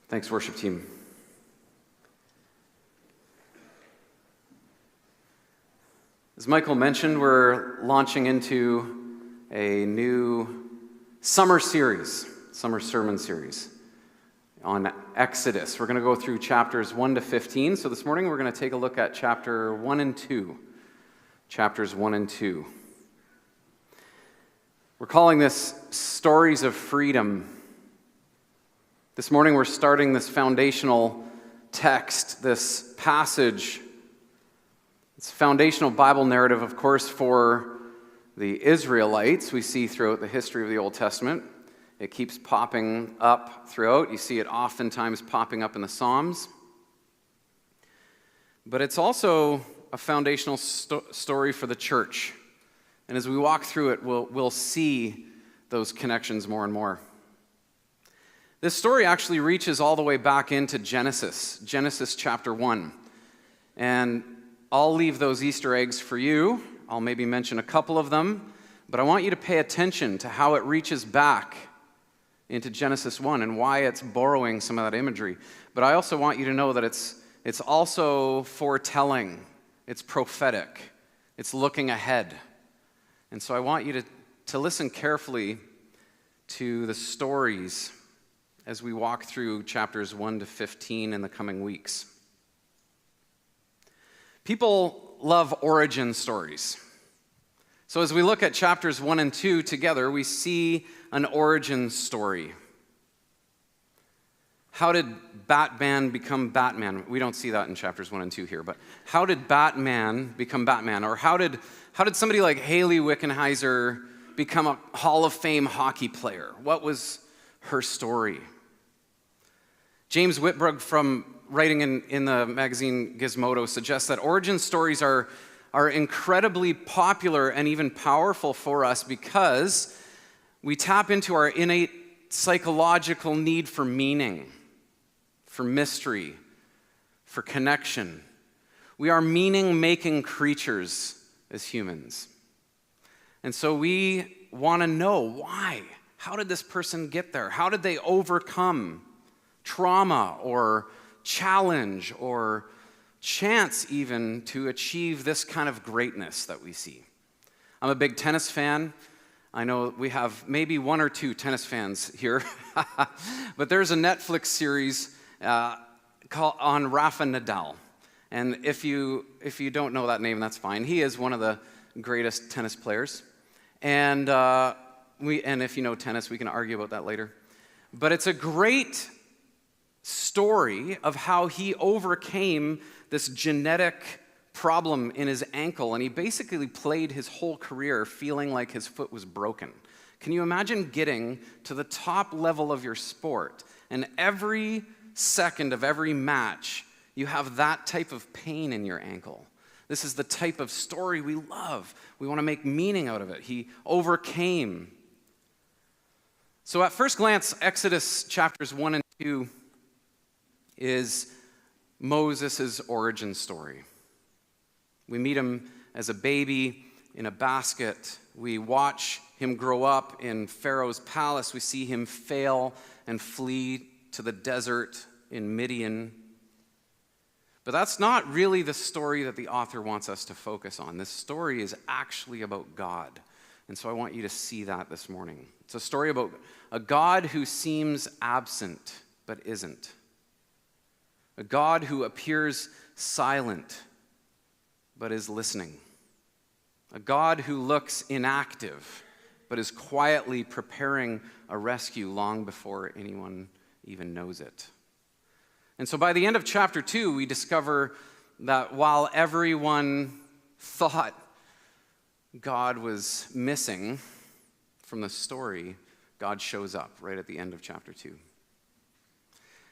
Thanks, worship team. As Michael mentioned, we're launching into a new summer sermon series on Exodus. We're going to go through chapters 1 to 15. So this morning we're going to take a look at chapter 1 and 2. Chapters 1 and 2. We're calling this Stories of Freedom. This morning we're starting this foundational text, this passage. It's a foundational Bible narrative, of course, for the Israelites. We see throughout the history of the Old Testament. It keeps popping up throughout. You see it oftentimes popping up in the Psalms. But it's also a foundational story for the church. And as we walk through it, we'll see those connections more and more. This story actually reaches all the way back into Genesis chapter 1. And I'll leave those Easter eggs for you. I'll maybe mention a couple of them. But I want you to pay attention to how it reaches back into Genesis 1 and why it's borrowing some of that imagery. But I also want you to know that it's also foretelling. It's prophetic. It's looking ahead. And so I want you to listen carefully to the stories as we walk through chapters 1 to 15 in the coming weeks. People love origin stories. So as we look at chapters 1 and 2 together, we see an origin story. How did Batman become Batman? We don't see that in chapters 1 and 2 here, but how did Batman become Batman? Or how did somebody like Hayley Wickenheiser become a Hall of Fame hockey player? What was her story? James Whitbrook, from writing in the magazine Gizmodo, suggests that origin stories are incredibly popular and even powerful for us because we tap into our innate psychological need for meaning, for mystery, for connection. We are meaning-making creatures as humans. And so we want to know why. How did this person get there? How did they overcome trauma or challenge or chance even to achieve this kind of greatness that we see? I'm a big tennis fan. I know we have maybe one or two tennis fans here, but there's a Netflix series on Rafa Nadal. And if you don't know that name, that's fine. He is one of the greatest tennis players. And if you know tennis, we can argue about that later. But it's a great story of how he overcame this genetic problem in his ankle, and he basically played his whole career feeling like his foot was broken. Can you imagine getting to the top level of your sport, and every second of every match, you have that type of pain in your ankle? This is the type of story we love. We want to make meaning out of it. He overcame. So at first glance, Exodus chapters 1 and 2 is Moses' origin story. We meet him as a baby in a basket. We watch him grow up in Pharaoh's palace. We see him fail and flee to the desert in Midian. But that's not really the story that the author wants us to focus on. This story is actually about God. And so I want you to see that this morning. It's a story about a God who seems absent but isn't. A God who appears silent but is listening. A God who looks inactive but is quietly preparing a rescue long before anyone even knows it. And so by the end of chapter 2, we discover that while everyone thought God was missing from the story, God shows up right at the end of chapter 2.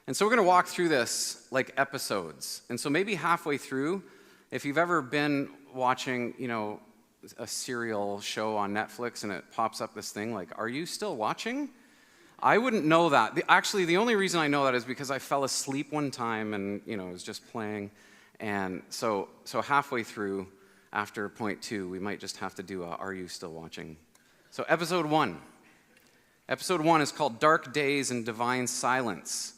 And so we're going to walk through this like episodes. And so maybe halfway through, if you've ever been watching, a serial show on Netflix and it pops up this thing like, "Are you still watching?" I wouldn't know that. Actually, the only reason I know that is because I fell asleep one time and, it was just playing. And so halfway through, after point 2, we might just have to do a "Are you still watching?" So episode 1. Episode 1 is called Dark Days and Divine Silence.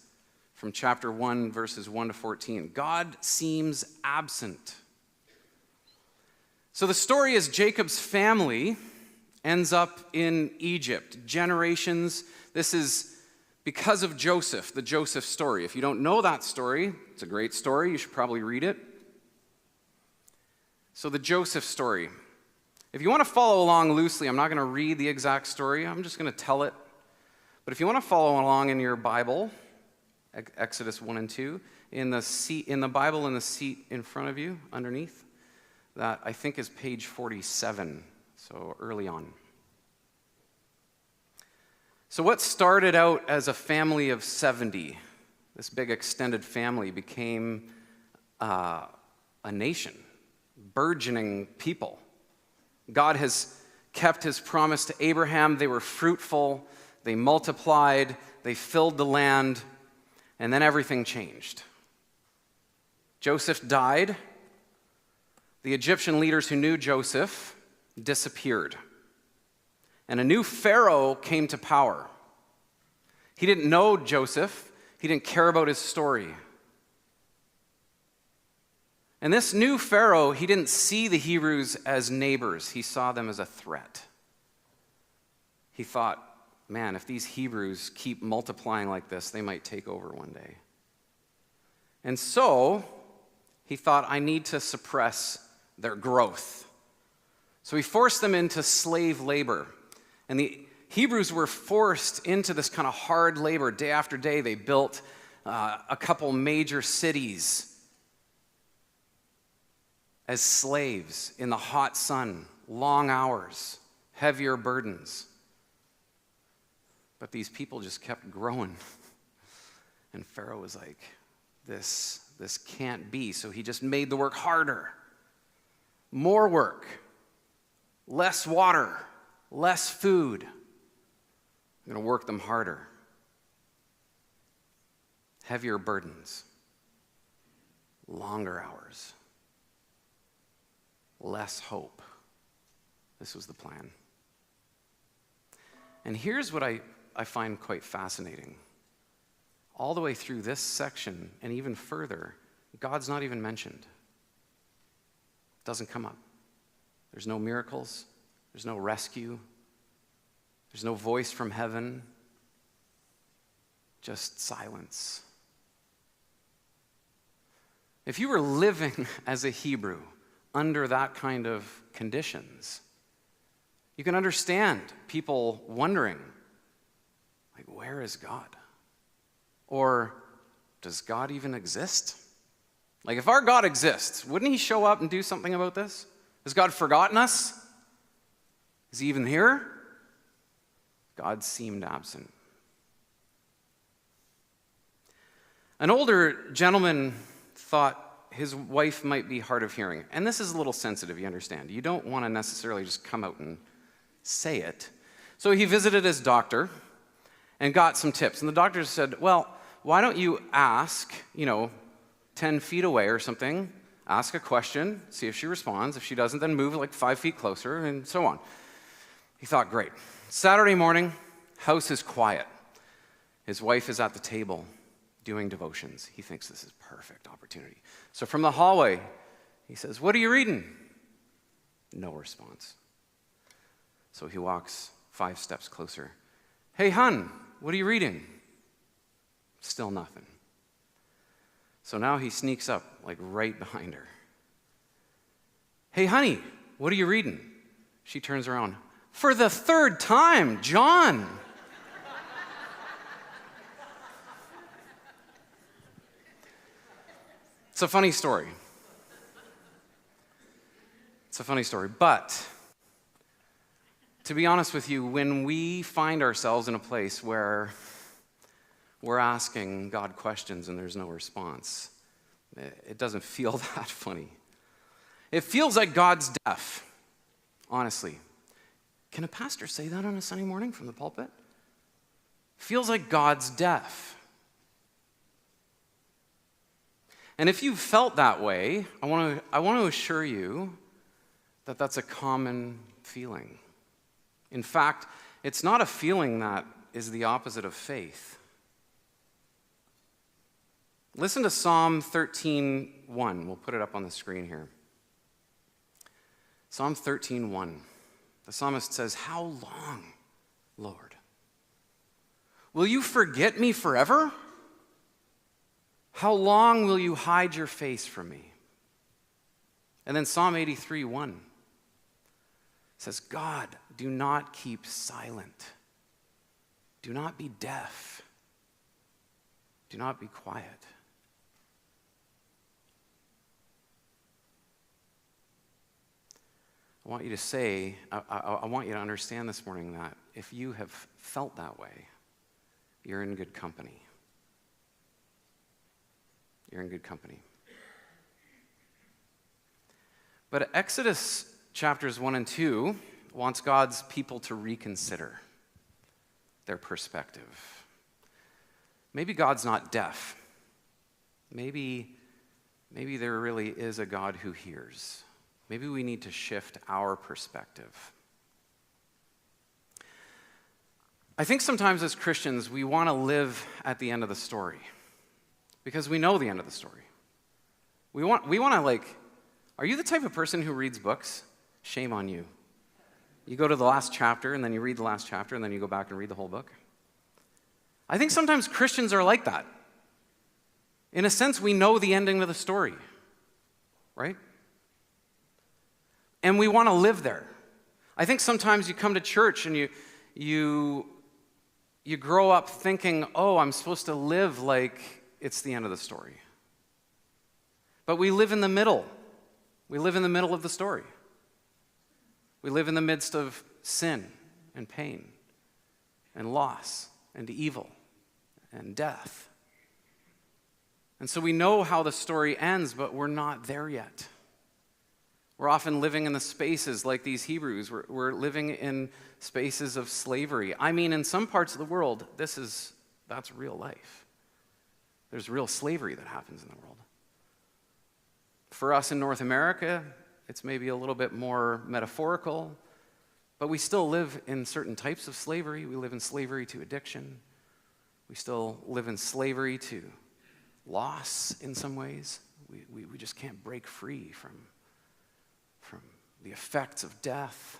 from chapter 1, verses 1 to 14. God seems absent. So the story is Jacob's family ends up in Egypt. Generations, this is because of Joseph, the Joseph story. If you don't know that story, it's a great story. You should probably read it. So the Joseph story. If you want to follow along loosely, I'm not going to read the exact story. I'm just going to tell it. But if you want to follow along in your Bible, Exodus 1 and 2, in the Bible in the seat in front of you, underneath, that I think is page 47, so early on. So what started out as a family of 70, this big extended family, became a nation, burgeoning people. God has kept his promise to Abraham. They were fruitful, they multiplied, they filled the land, and then everything changed. Joseph died. The Egyptian leaders who knew Joseph disappeared. And a new Pharaoh came to power. He didn't know Joseph. He didn't care about his story. And this new Pharaoh, he didn't see the Hebrews as neighbors. He saw them as a threat. He thought, man, if these Hebrews keep multiplying like this, they might take over one day. And so he thought, I need to suppress their growth. So he forced them into slave labor. And the Hebrews were forced into this kind of hard labor. Day after day, they built a couple major cities as slaves in the hot sun, long hours, heavier burdens. But these people just kept growing. And Pharaoh was like, this can't be. So he just made the work harder. More work, less water, less food. I'm going to work them harder. Heavier burdens, longer hours, less hope. This was the plan. And here's what I find quite fascinating. All the way through this section and even further, God's not even mentioned. Doesn't come up. There's no miracles. There's no rescue. There's no voice from heaven. Just silence. If you were living as a Hebrew under that kind of conditions, you can understand people wondering, like, where is God? Or does God even exist? Like, if our God exists, wouldn't he show up and do something about this? Has God forgotten us? Is he even here? God seemed absent. An older gentleman thought his wife might be hard of hearing. And this is a little sensitive, you understand. You don't want to necessarily just come out and say it. So he visited his doctor and got some tips. And the doctor said, well, why don't you ask, 10 feet away or something, ask a question, see if she responds. If she doesn't, then move like 5 feet closer, and so on. He thought, great. Saturday morning, house is quiet. His wife is at the table doing devotions. He thinks this is perfect opportunity. So from the hallway, he says, what are you reading? No response. So he walks 5 steps closer. Hey, hon, what are you reading? Still nothing. So now he sneaks up, like right behind her. Hey, honey, what are you reading? She turns around. For the 3rd time, John. It's a funny story. It's a funny story. But to be honest with you, when we find ourselves in a place where we're asking God questions and there's no response, it doesn't feel that funny. It feels like God's deaf, honestly. Can a pastor say that on a Sunday morning from the pulpit? Feels like God's deaf. And if you've felt that way, I want to assure you that that's a common feeling. In fact, it's not a feeling that is the opposite of faith. Listen to Psalm 13:1. We'll put it up on the screen here. Psalm 13:1. The psalmist says, "How long, Lord? Will you forget me forever? How long will you hide your face from me?" And then Psalm 83:1 says, "God, do not keep silent. Do not be deaf. Do not be quiet." I want you to say, I want you to understand this morning that if you have felt that way, you're in good company. You're in good company. But Exodus chapters 1 and 2 wants God's people to reconsider their perspective. Maybe God's not deaf. Maybe there really is a God who hears. Maybe we need to shift our perspective. I think sometimes as Christians, we want to live at the end of the story because we know the end of the story. We want to are you the type of person who reads books? Shame on you. You go to the last chapter and then you read the last chapter and then you go back and read the whole book. I think sometimes Christians are like that. In a sense, we know the ending of the story, right? And we want to live there. I think sometimes you come to church and you grow up thinking, oh, I'm supposed to live like it's the end of the story. But we live in the middle. We live in the middle of the story. We live in the midst of sin and pain and loss and evil and death. And so we know how the story ends, but we're not there yet. We're often living in the spaces like these Hebrews. We're living in spaces of slavery. I mean, in some parts of the world, that's real life. There's real slavery that happens in the world. For us in North America, it's maybe a little bit more metaphorical, but we still live in certain types of slavery. We live in slavery to addiction. We still live in slavery to loss in some ways. We just can't break free from the effects of death.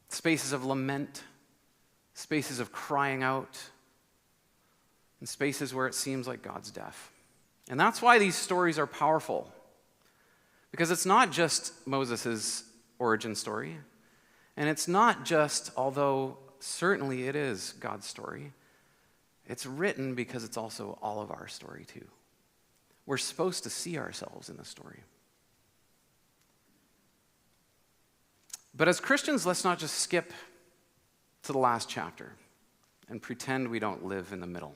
Spaces of lament, spaces of crying out, and spaces where it seems like God's deaf. And that's why these stories are powerful. Because it's not just Moses' origin story, and it's not just, although certainly it is God's story, it's written because it's also all of our story too. We're supposed to see ourselves in the story. But as Christians, let's not just skip to the last chapter and pretend we don't live in the middle.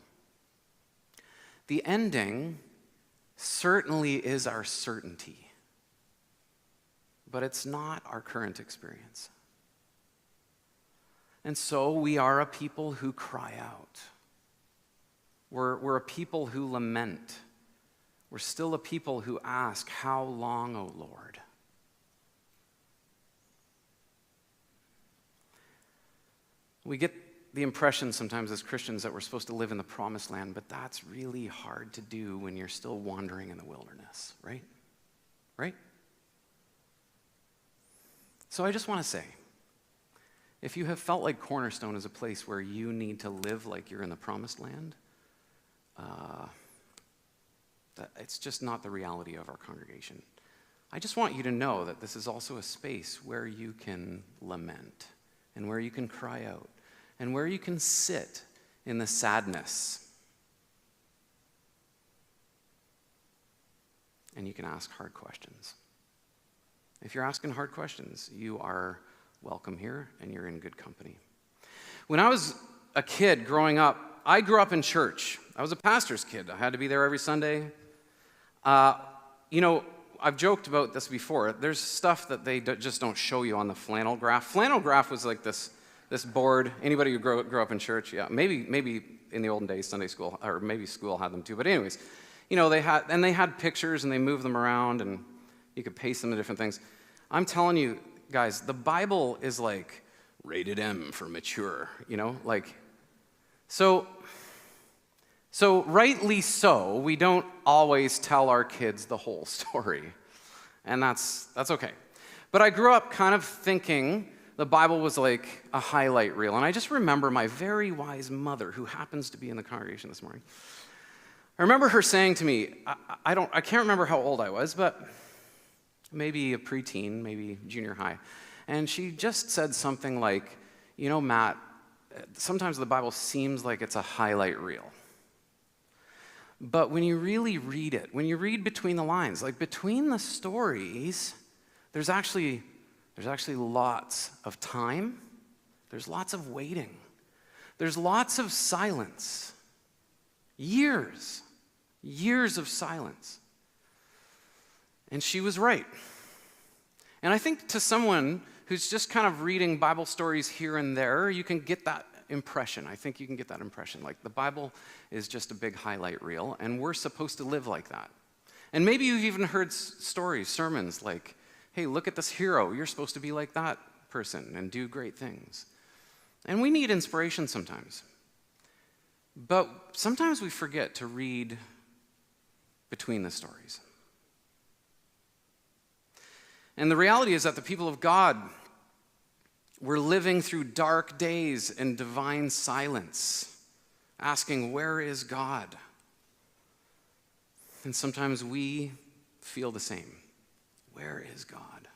The ending certainly is our certainty, but it's not our current experience. And so we are a people who cry out. We're a people who lament. We're still a people who ask, "How long, O Lord?" We get the impression sometimes as Christians that we're supposed to live in the promised land, but that's really hard to do when you're still wandering in the wilderness, right? Right? So I just want to say, if you have felt like Cornerstone is a place where you need to live like you're in the promised land, it's just not the reality of our congregation. I just want you to know that this is also a space where you can lament and where you can cry out and where you can sit in the sadness and you can ask hard questions. If you're asking hard questions, you are welcome here and you're in good company. When I was a kid growing up, I grew up in church. I was a pastor's kid. I had to be there every Sunday. I've joked about this before. There's stuff that they just don't show you on the flannel graph. Flannel graph was like this board. Anybody who grew up in church, yeah, maybe in the olden days, Sunday school, or maybe school had them too. But anyways, they had pictures and they moved them around and you could paste them to different things. I'm telling you, guys, the Bible is like rated M for mature, So So, rightly so, we don't always tell our kids the whole story. And that's okay. But I grew up kind of thinking the Bible was like a highlight reel. And I just remember my very wise mother, who happens to be in the congregation this morning. I remember her saying to me, I can't remember how old I was, but maybe a preteen, maybe junior high. And she just said something like, you know, Matt, sometimes the Bible seems like it's a highlight reel. But when you really read it, when you read between the lines, like between the stories, there's actually lots of time. There's lots of waiting. There's lots of silence. Years of silence. And she was right. And I think to someone who's just kind of reading Bible stories here and there, you can get that impression. I think you can get that impression. Like the Bible is just a big highlight reel, and we're supposed to live like that. And maybe you've even heard stories, sermons like, hey, look at this hero. You're supposed to be like that person and do great things. And we need inspiration sometimes. But sometimes we forget to read between the stories. And the reality is that the people of God were living through dark days in divine silence, asking, where is God? And sometimes we feel the same. Where is God?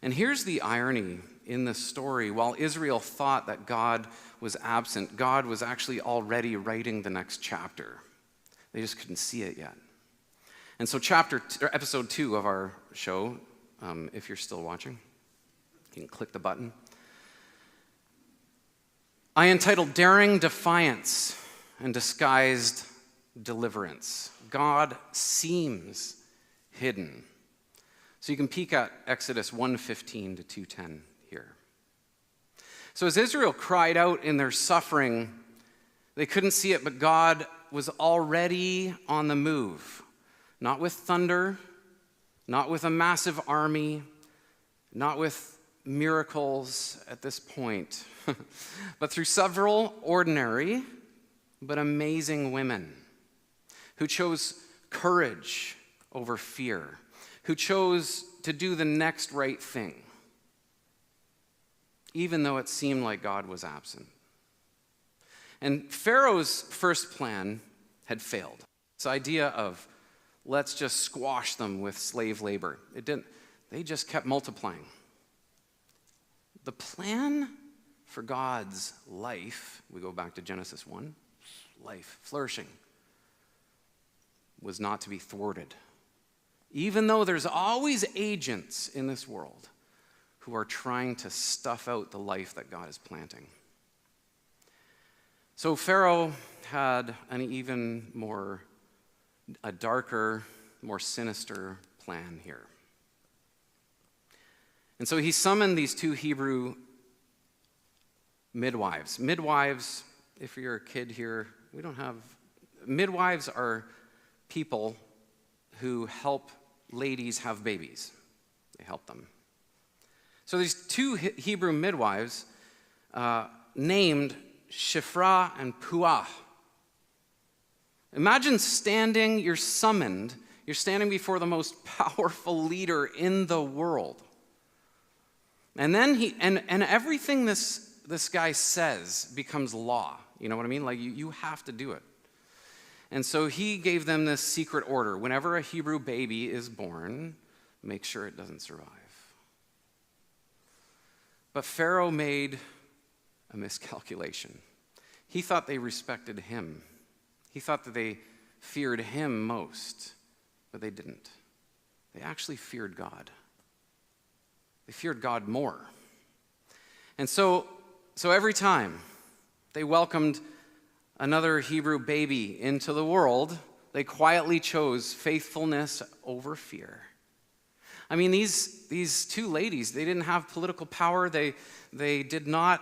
And here's the irony in this story. While Israel thought that God was absent, God was actually already writing the next chapter. They just couldn't see it yet. And so episode 2 of our show, if you're still watching, you can click the button. I entitled Daring Defiance and Disguised Deliverance. God seems hidden. So you can peek at Exodus 1:15 to 2:10 here. So as Israel cried out in their suffering, they couldn't see it, but God was already on the move. Not with thunder, not with a massive army, not with miracles at this point, but through several ordinary but amazing women who chose courage over fear, who chose to do the next right thing, even though it seemed like God was absent. And Pharaoh's first plan had failed. This idea of let's just squash them with slave labor. It didn't. They just kept multiplying. The plan for God's life, we go back to Genesis 1, life, flourishing, was not to be thwarted. Even though there's always agents in this world who are trying to stuff out the life that God is planting. So Pharaoh had a darker, more sinister plan here. And so he summoned these 2 Hebrew midwives. Midwives, if you're a kid here, midwives are people who help ladies have babies. They help them. So these 2 Hebrew midwives named Shiphrah and Puah. Imagine you're standing before the most powerful leader in the world. And then and everything this guy says becomes law. You know what I mean? Like you have to do it. And so he gave them this secret order. Whenever a Hebrew baby is born, make sure it doesn't survive. But Pharaoh made a miscalculation. He thought they respected him. He thought that they feared him most, but they didn't. They actually feared God. They feared God more. And so every time they welcomed another Hebrew baby into the world, they quietly chose faithfulness over fear. I mean, these 2 ladies, they didn't have political power. They did not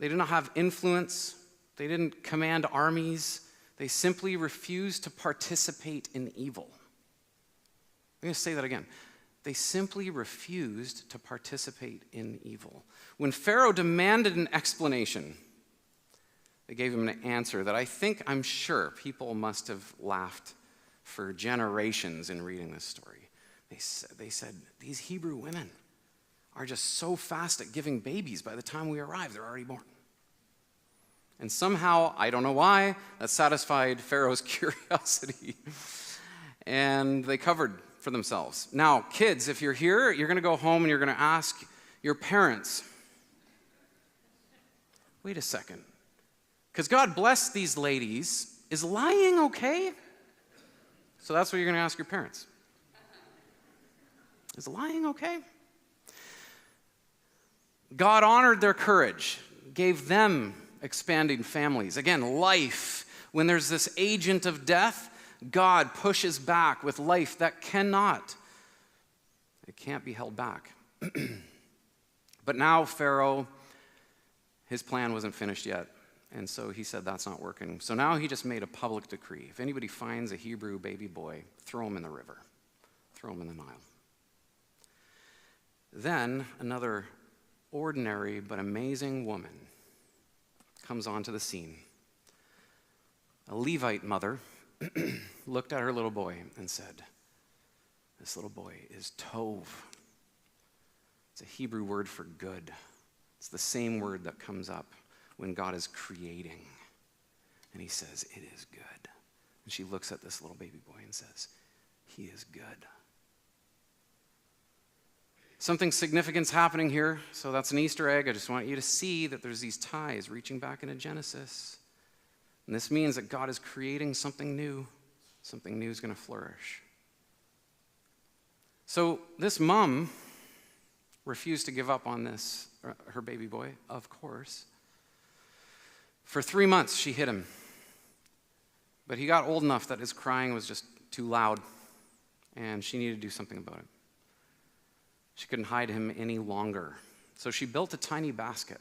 have influence. They didn't command armies. They simply refused to participate in evil. I'm going to say that again. They simply refused to participate in evil. When Pharaoh demanded an explanation, They gave him an answer that I'm sure people must have laughed for generations in reading this story. They said, these Hebrew women are just so fast at giving babies. By the time we arrive, they're already born. And somehow, I don't know why, that satisfied Pharaoh's curiosity. And they covered for themselves. Now, kids, if you're here, you're going to go home and you're going to ask your parents, wait a second, because God blessed these ladies. Is lying okay? So that's what you're going to ask your parents. Is lying okay? God honored their courage, gave them expanding families. Again, life. When there's this agent of death, God pushes back with life that it can't be held back. But now Pharaoh, his plan wasn't finished yet. And so he said, that's not working. So now he just made a public decree. If anybody finds a Hebrew baby boy, throw him in the river. Throw him in the Nile. Then another ordinary but amazing woman comes onto the scene. A Levite mother looked at her little boy and said, this little boy is Tov. It's a Hebrew word for good. It's the same word that comes up when God is creating. And he says, it is good. And she looks at this little baby boy and says, he is good. Something significant's happening here, so that's an Easter egg. I just want you to see that there's these ties reaching back into Genesis. And this means that God is creating something new. Something new is going to flourish. So this mom refused to give up on her baby boy, of course. For 3 months, she hid him. But he got old enough that his crying was just too loud, and she needed to do something about it. She couldn't hide him any longer. So she built a tiny basket.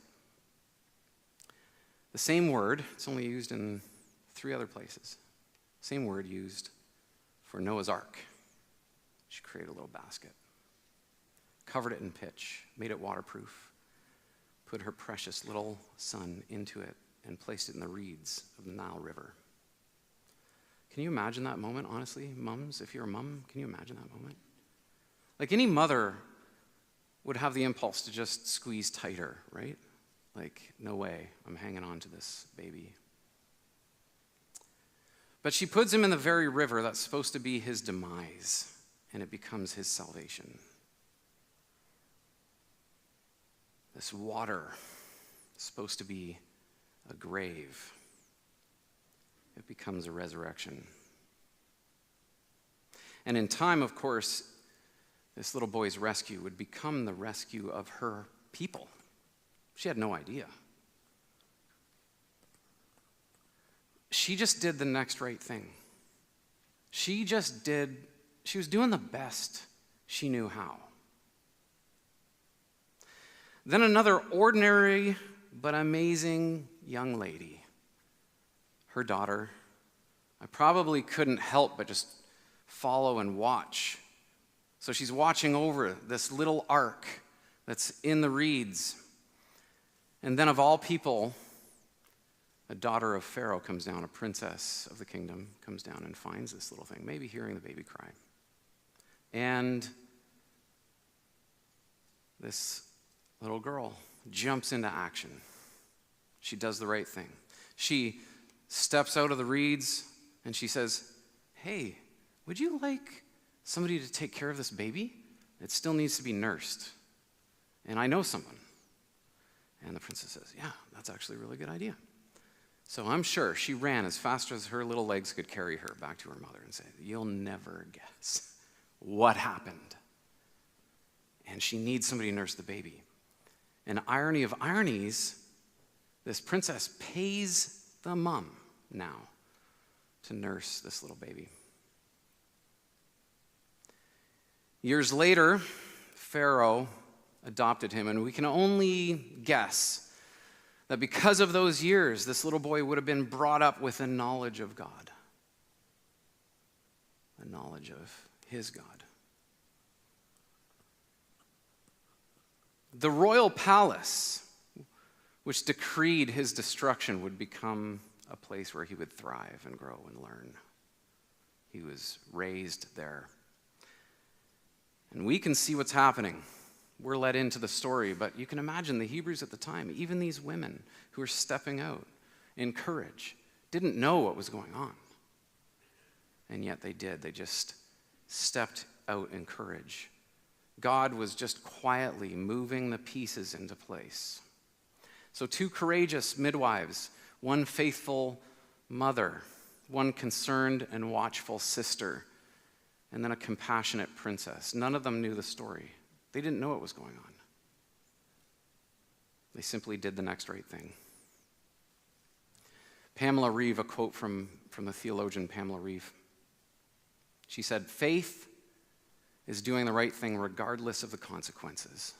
The same word, it's only used in 3 other places. Same word used for Noah's Ark. She created a little basket, covered it in pitch, made it waterproof, put her precious little son into it, and placed it in the reeds of the Nile River. Can you imagine that moment, honestly? Mums, if you're a mom, can you imagine that moment? Like any mother would have the impulse to just squeeze tighter, right? Like, no way, I'm hanging on to this baby. But she puts him in the very river that's supposed to be his demise, and it becomes his salvation. This water is supposed to be a grave. It becomes a resurrection. And in time, of course, this little boy's rescue would become the rescue of her people. She had no idea. She just did the next right thing. She was doing the best she knew how. Then another ordinary but amazing young lady, her daughter, I probably couldn't help but just follow and watch. So she's watching over this little ark that's in the reeds. And then of all people, a daughter of Pharaoh comes down, a princess of the kingdom comes down and finds this little thing, maybe hearing the baby cry. And this little girl jumps into action. She does the right thing. She steps out of the reeds and she says, hey, would you like somebody to take care of this baby? It still needs to be nursed. And I know someone. And the princess says, yeah, that's actually a really good idea. So I'm sure she ran as fast as her little legs could carry her back to her mother and said, you'll never guess what happened. And she needs somebody to nurse the baby. And irony of ironies, this princess pays the mom now to nurse this little baby. Years later, Pharaoh adopted him, and we can only guess that because of those years, this little boy would have been brought up with a knowledge of God, a knowledge of his God. The royal palace which decreed his destruction, would become a place where he would thrive and grow and learn. He was raised there. And we can see what's happening. We're led into the story, but you can imagine the Hebrews at the time, even these women who were stepping out in courage, didn't know what was going on. And yet they did. They just stepped out in courage. God was just quietly moving the pieces into place. So 2 courageous midwives, 1 faithful mother, 1 concerned and watchful sister, and then a compassionate princess. None of them knew the story. They didn't know what was going on. They simply did the next right thing. Pamela Reeve, a quote from the theologian Pamela Reeve. She said, "Faith is doing the right thing regardless of the consequences,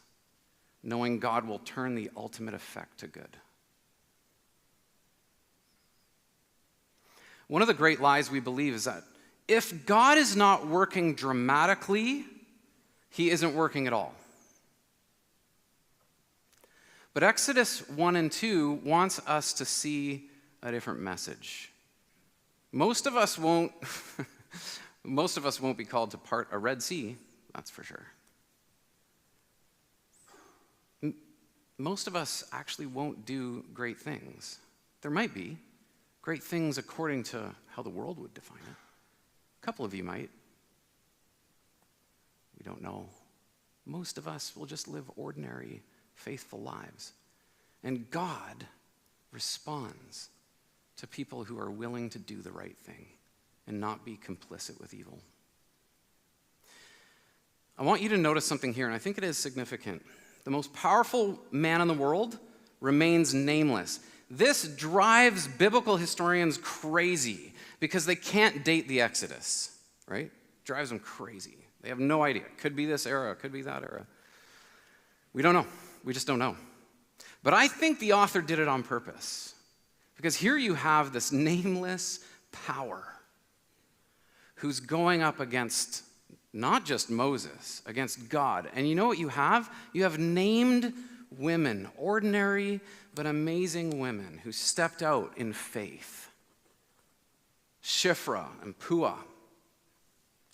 knowing God will turn the ultimate effect to good." One of the great lies we believe is that if God is not working dramatically, he isn't working at all. But Exodus 1 and 2 wants us to see a different message. Most of us won't be called to part a Red Sea, that's for sure. Most of us actually won't do great things. There might be great things according to how the world would define it. A couple of you might. We don't know. Most of us will just live ordinary, faithful lives. And God responds to people who are willing to do the right thing and not be complicit with evil. I want you to notice something here, and I think it is significant. The most powerful man in the world remains nameless. This drives biblical historians crazy because they can't date the Exodus, right? Drives them crazy. They have no idea. Could be this era, could be that era. We don't know. We just don't know. But I think the author did it on purpose. Because here you have this nameless power who's going up against not just Moses, against God. And you know what you have? You have named women, ordinary but amazing women who stepped out in faith. Shiphrah and Puah.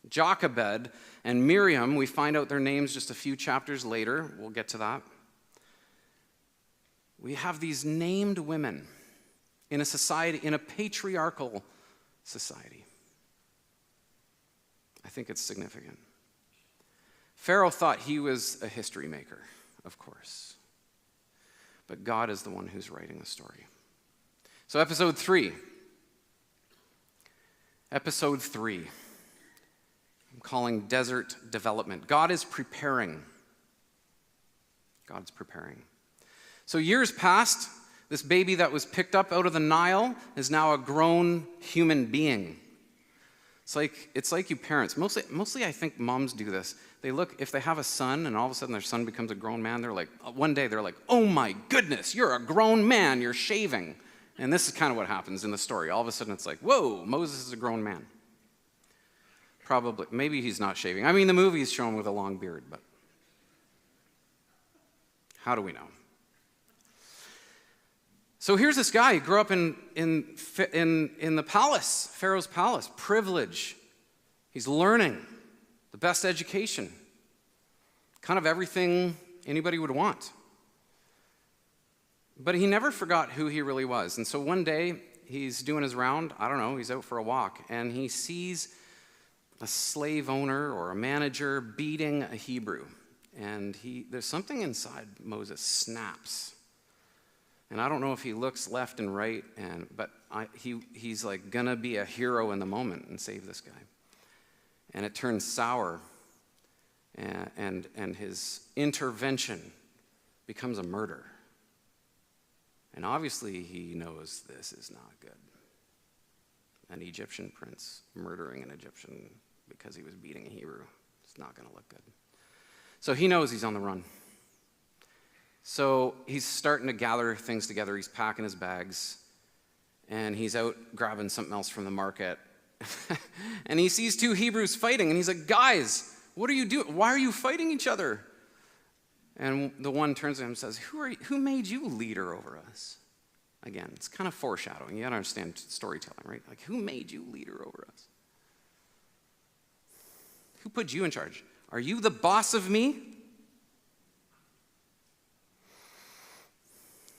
Jochebed and Miriam, we find out their names just a few chapters later. We'll get to that. We have these named women in a society, in a patriarchal society. I think it's significant. Pharaoh thought he was a history maker, of course. But God is the one who's writing the story. So episode 3. Episode 3. I'm calling desert development. God is preparing. God's preparing. So years passed. This baby that was picked up out of the Nile is now a grown human being. It's like you parents. Mostly I think moms do this. They look, if they have a son and all of a sudden their son becomes a grown man, they're like, one day they're like, "Oh my goodness, you're a grown man, you're shaving." And this is kind of what happens in the story. All of a sudden it's like, whoa, Moses is a grown man. Probably, maybe he's not shaving. I mean, the movies show him with a long beard, but how do we know? So here's this guy. He grew up in the palace, Pharaoh's palace, privilege. He's learning the best education, kind of everything anybody would want. But he never forgot who he really was. And so one day, he's doing his round, I don't know, he's out for a walk, and he sees a slave owner or a manager beating a Hebrew. And there's something inside Moses snaps. And I don't know if he looks left and right, but he's like gonna be a hero in the moment and save this guy. And it turns sour, and his intervention becomes a murder. And obviously he knows this is not good. An Egyptian prince murdering an Egyptian because he was beating a Hebrew. It's not gonna look good. So he knows he's on the run. So he's starting to gather things together. He's packing his bags, and he's out grabbing something else from the market. And he sees 2 Hebrews fighting, and he's like, "Guys, what are you doing? Why are you fighting each other?" And the one turns to him and says, who made you leader over us? Again, it's kind of foreshadowing. You gotta understand storytelling, right? Like, who made you leader over us? Who put you in charge? Are you the boss of me?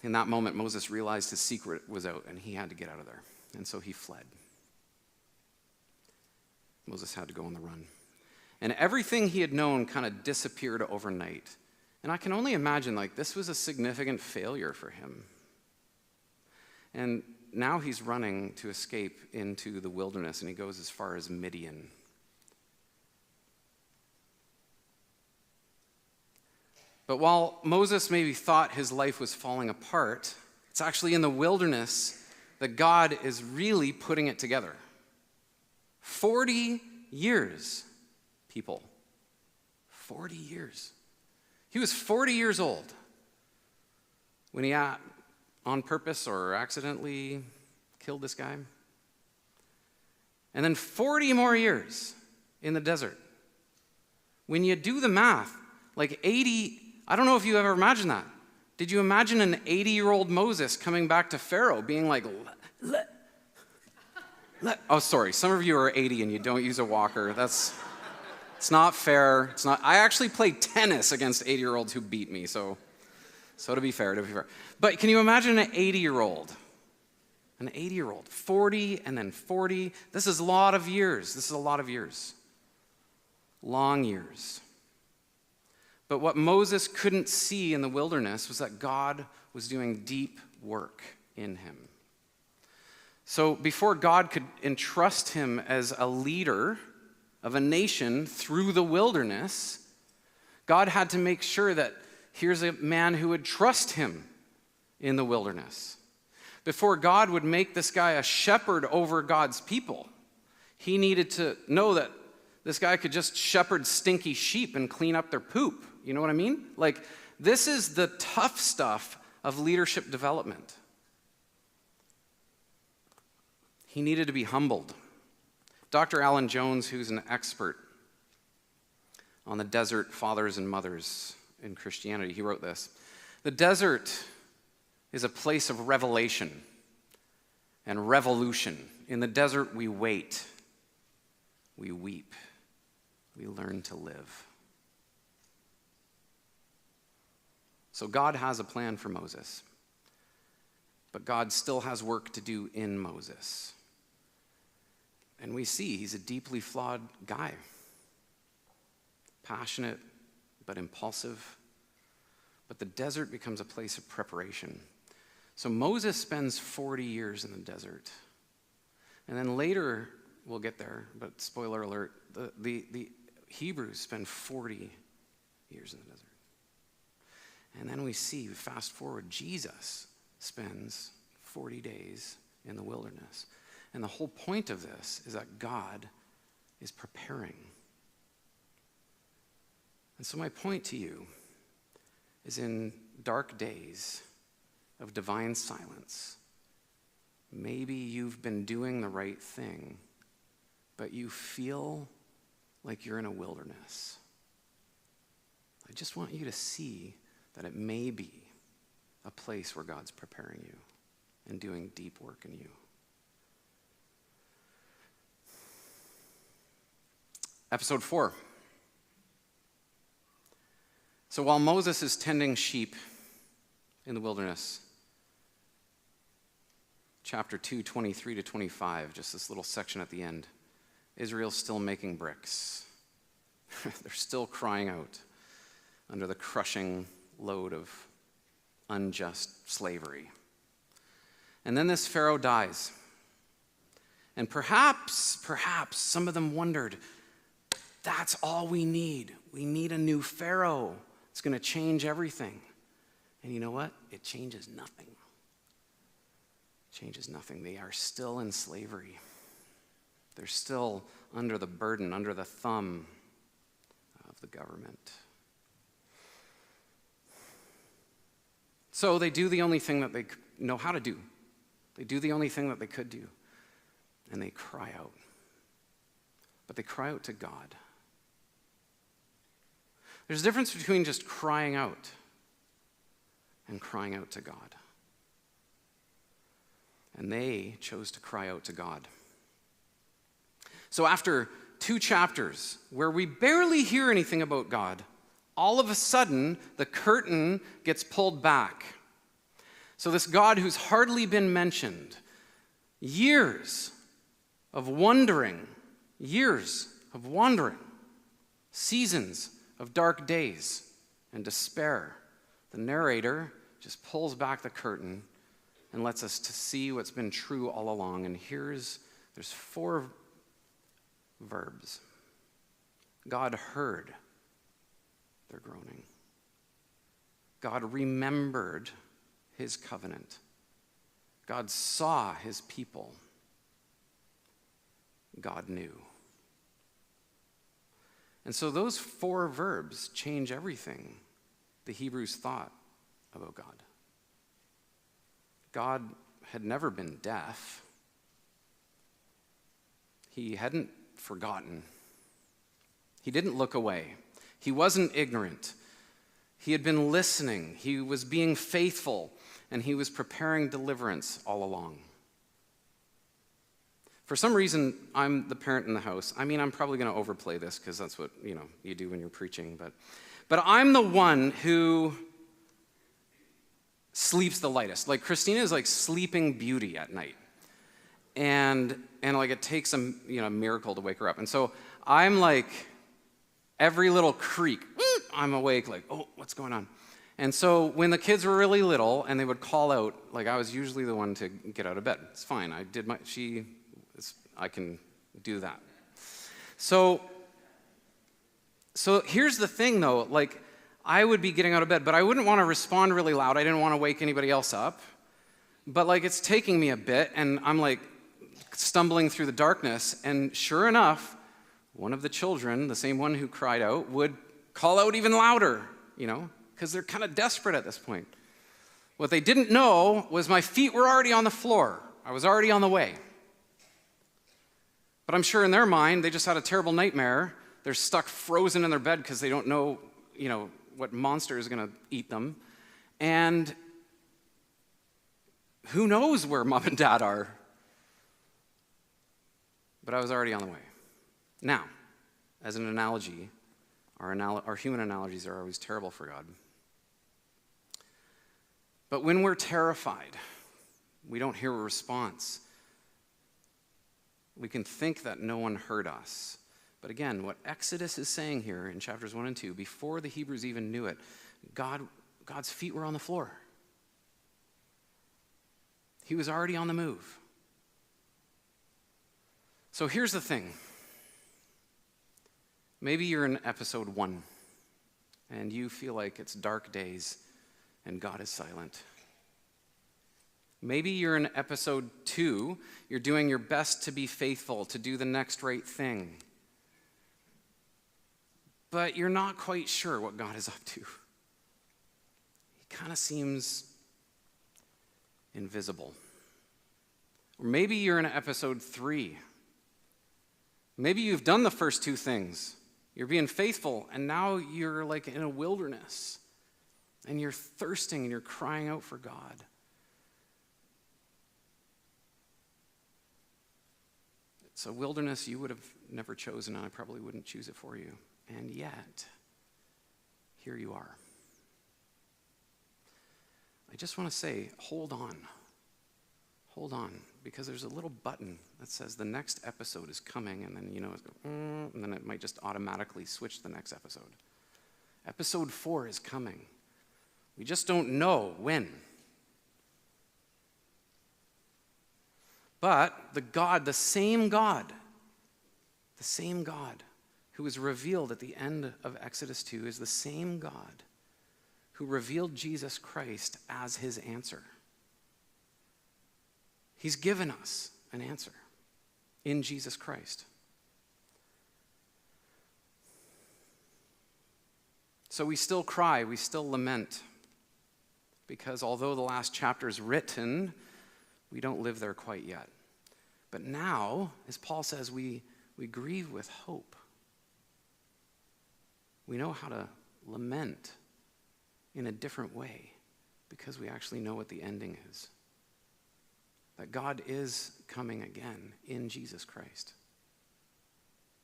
In that moment, Moses realized his secret was out and he had to get out of there. And so he fled. Moses had to go on the run. And everything he had known kind of disappeared overnight. And I can only imagine, like, this was a significant failure for him. And now he's running to escape into the wilderness, and he goes as far as Midian. But while Moses maybe thought his life was falling apart, it's actually in the wilderness that God is really putting it together. 40 years, people. 40 years. He was 40 years old when he, on purpose or accidentally, killed this guy. And then 40 more years in the desert. When you do the math, like 80, I don't know if you ever imagined that. Did you imagine an 80-year-old Moses coming back to Pharaoh being like, oh, sorry, some of you are 80 and you don't use a walker. It's not fair. It's not. I actually played tennis against 80-year-olds who beat me, so to be fair. But can you imagine an 80-year-old? An 80-year-old, 40 and then 40. This is a lot of years. This is a lot of years. Long years. But what Moses couldn't see in the wilderness was that God was doing deep work in him. So before God could entrust him as a leader of a nation through the wilderness, God had to make sure that here's a man who would trust him in the wilderness. Before God would make this guy a shepherd over God's people, he needed to know that this guy could just shepherd stinky sheep and clean up their poop. You know what I mean? Like, this is the tough stuff of leadership development. He needed to be humbled. Dr. Alan Jones, who's an expert on the desert fathers and mothers in Christianity, he wrote this: the desert is a place of revelation and revolution. In the desert, we wait, we weep, we learn to live. So God has a plan for Moses, but God still has work to do in Moses. And we see he's a deeply flawed guy. Passionate, but impulsive. But the desert becomes a place of preparation. So Moses spends 40 years in the desert. And then later, we'll get there, but spoiler alert, the Hebrews spend 40 years in the desert. And then we see, fast forward, Jesus spends 40 days in the wilderness. And the whole point of this is that God is preparing. And so my point to you is, in dark days of divine silence, maybe you've been doing the right thing, but you feel like you're in a wilderness. I just want you to see that it may be a place where God's preparing you and doing deep work in you. Episode 4. So while Moses is tending sheep in the wilderness, chapter 2, 23 to 25, just this little section at the end, Israel's still making bricks. They're still crying out under the crushing load of unjust slavery. And then this Pharaoh dies. And perhaps some of them wondered, that's all we need. We need a new Pharaoh. It's going to change everything. And you know what? It changes nothing. It changes nothing. They are still in slavery. They're still under the burden, under the thumb of the government. So they do the only thing that they know how to do. They do the only thing that they could do. And they cry out. But they cry out to God. There's a difference between just crying out and crying out to God. And they chose to cry out to God. So after 2 chapters where we barely hear anything about God, all of a sudden the curtain gets pulled back. So this God who's hardly been mentioned, years of wandering, seasons of dark days and despair, the narrator just pulls back the curtain and lets us to see what's been true all along. And there's 4 verbs. God heard their groaning. God remembered his covenant. God saw his people. God knew. And so those 4 verbs change everything the Hebrews thought about God. God had never been deaf. He hadn't forgotten. He didn't look away. He wasn't ignorant. He had been listening. He was being faithful, and he was preparing deliverance all along. For some reason, I'm the parent in the house. I mean, I'm probably going to overplay this because that's what, you do when you're preaching. But I'm the one who sleeps the lightest. Like, Christina is like Sleeping Beauty at night. And like, it takes a miracle to wake her up. And so I'm like, every little creak, I'm awake, like, oh, what's going on? And so when the kids were really little and they would call out, like, I was usually the one to get out of bed. It's fine. I can do that. So here's the thing, though. Like, I would be getting out of bed, but I wouldn't want to respond really loud. I didn't want to wake anybody else up. But, like, it's taking me a bit, and I'm, like, stumbling through the darkness. And sure enough, one of the children, the same one who cried out, would call out even louder, because they're kind of desperate at this point. What they didn't know was my feet were already on the floor. I was already on the way. But I'm sure in their mind, they just had a terrible nightmare. They're stuck frozen in their bed because they don't know, what monster is going to eat them. And who knows where mom and dad are? But I was already on the way. Now, as an analogy, our human analogies are always terrible for God. But when we're terrified, we don't hear a response. We can think that no one heard us. But again, what Exodus is saying here in chapters 1 and 2, before the Hebrews even knew it, God's feet were on the floor. He was already on the move. So here's the thing. Maybe you're in episode 1, and you feel like it's dark days, and God is silent. Maybe you're in episode 2, you're doing your best to be faithful, to do the next right thing. But you're not quite sure what God is up to. He kind of seems invisible. Or maybe you're in episode 3. Maybe you've done the first 2 things. You're being faithful, and now you're like in a wilderness, and you're thirsting, and you're crying out for God. It's a wilderness you would have never chosen, and I probably wouldn't choose it for you. And yet, here you are. I just want to say, hold on. Hold on, because there's a little button that says the next episode is coming, and then, it's and then it might just automatically switch to the next episode. Episode 4 is coming. We just don't know when. But the same God who was revealed at the end of Exodus 2 is the same God who revealed Jesus Christ as his answer. He's given us an answer in Jesus Christ. So we still cry, we still lament, because although the last chapter is written, we don't live there quite yet. But now, as Paul says, we grieve with hope. We know how to lament in a different way because we actually know what the ending is. That God is coming again in Jesus Christ.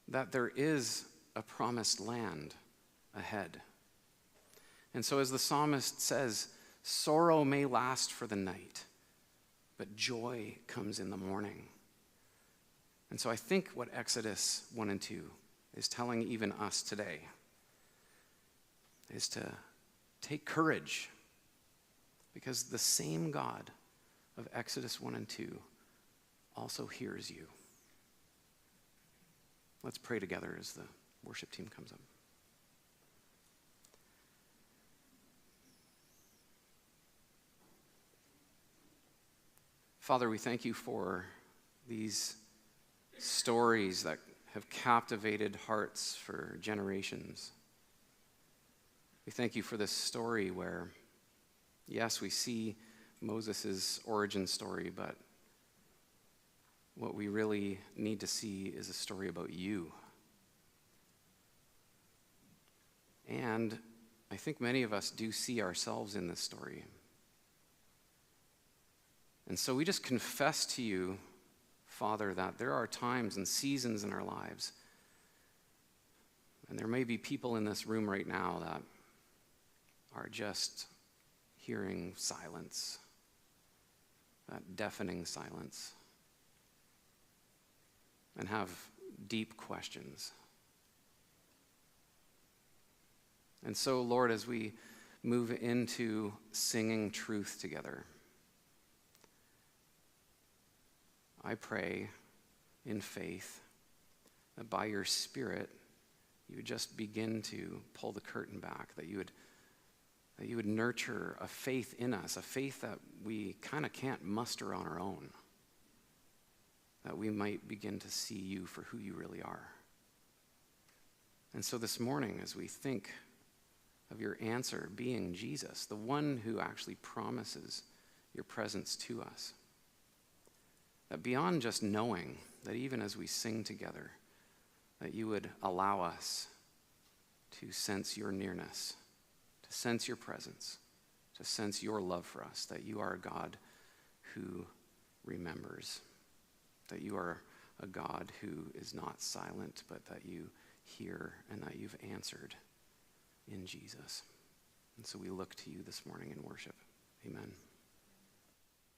That there is a promised land ahead. And so as the psalmist says, sorrow may last for the night, but joy comes in the morning. And so I think what Exodus 1 and 2 is telling even us today is to take courage, because the same God of Exodus 1 and 2 also hears you. Let's pray together as the worship team comes up. Father, we thank you for these stories that have captivated hearts for generations. We thank you for this story where, yes, we see Moses' origin story, but what we really need to see is a story about you. And I think many of us do see ourselves in this story. And so we just confess to you, Father, that there are times and seasons in our lives, and there may be people in this room right now that are just hearing silence, that deafening silence, and have deep questions. And so, Lord, as we move into singing truth together, I pray in faith that by your Spirit, you would just begin to pull the curtain back, that you would nurture a faith in us, a faith that we kind of can't muster on our own, that we might begin to see you for who you really are. And so this morning, as we think of your answer being Jesus, the one who actually promises your presence to us, that beyond just knowing, that even as we sing together, that you would allow us to sense your nearness, to sense your presence, to sense your love for us, that you are a God who remembers, that you are a God who is not silent, but that you hear and that you've answered in Jesus. And so we look to you this morning in worship. Amen.